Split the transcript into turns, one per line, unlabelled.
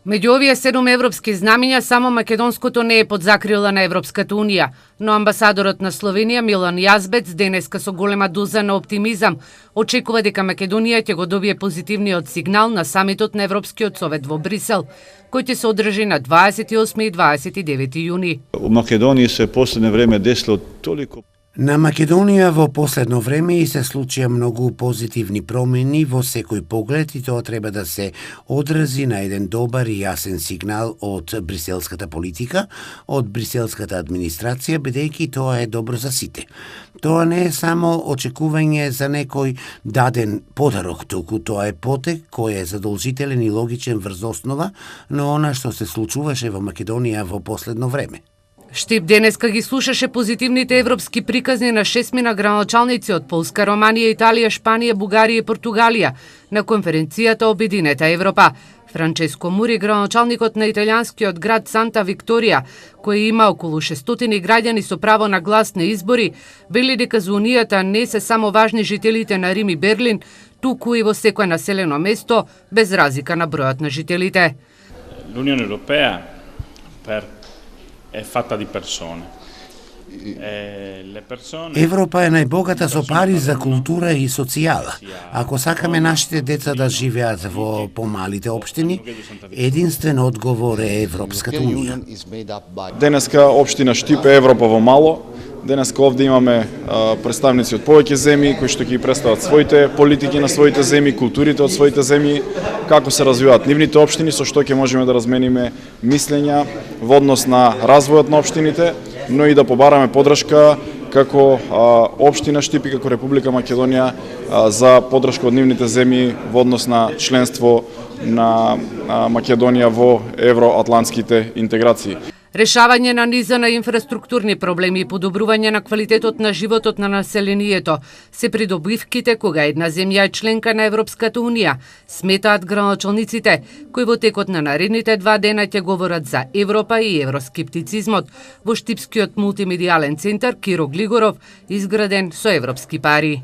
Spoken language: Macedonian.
Меѓу овие 7 европски знамиња само македонското не е под закрила на Европската унија, но амбасадорот на Словенија Милан Јазбец денеска со голема доза на оптимизам очекува дека Македонија ќе го добие позитивниот сигнал на самитот на Европскиот совет во Брисел, кој ќе се одржи на 28 и 29 јуни.
У Македонија се последно време десло толико.
На Македонија во последно време и се случија многу позитивни промени во секој поглед и тоа треба да се одрази на еден добар и јасен сигнал од бриселската политика, од бриселската администрација, бидејќи тоа е добро за сите. Тоа не е само очекување за некој даден подарок, туку тоа е потек кој е задолжителен и логичен врз основа на она што се случуваше во Македонија во последно време.
Штип денеска ги слушаше позитивните европски приказни на 6 граначалници од Полска, Романија, Италија, Шпанија, Бугарија и Португалија на конференцијата Обединета Европа. Франческо Мури, граначалникот на италијанскиот град Санта Викторија, кој има околу 600 граѓани со право на глас на избори, вели дека за Унијата не се само важни жителите на Рим и Берлин, туку и во секое населено место, без разлика на бројот на жителите.
L'Unione Europea è fatta di persone.
Европа е најбогата со пари за култура и социјала. Ако сакаме нашите деца да живеат во помалите општини, единствен одговор е Европската унија.
Денеска општина Штип е Европа во мало. Денеска овде имаме представници од повеќе земји кои што ќе представат своите политики на своите земји, културите од своите земји, како се развиваат нивните општини, со што ќе можеме да размениме мислења во однос на развојот на општините, но и да побараме поддршка како општина Штип и како Република Македонија за поддршка од нивните земји во однос на членство на Македонија во евроатлантските интеграции.
Решавање на низа на инфраструктурни проблеми и подобрување на квалитетот на животот на населението се придобивките кога една земја е членка на Европската унија, сметаат граначалниците, кои во текот на наредните 2 дена ќе говорат за Европа и евроскептицизмот во Штипскиот мултимедијален центар Киро Глигоров, изграден со европски пари.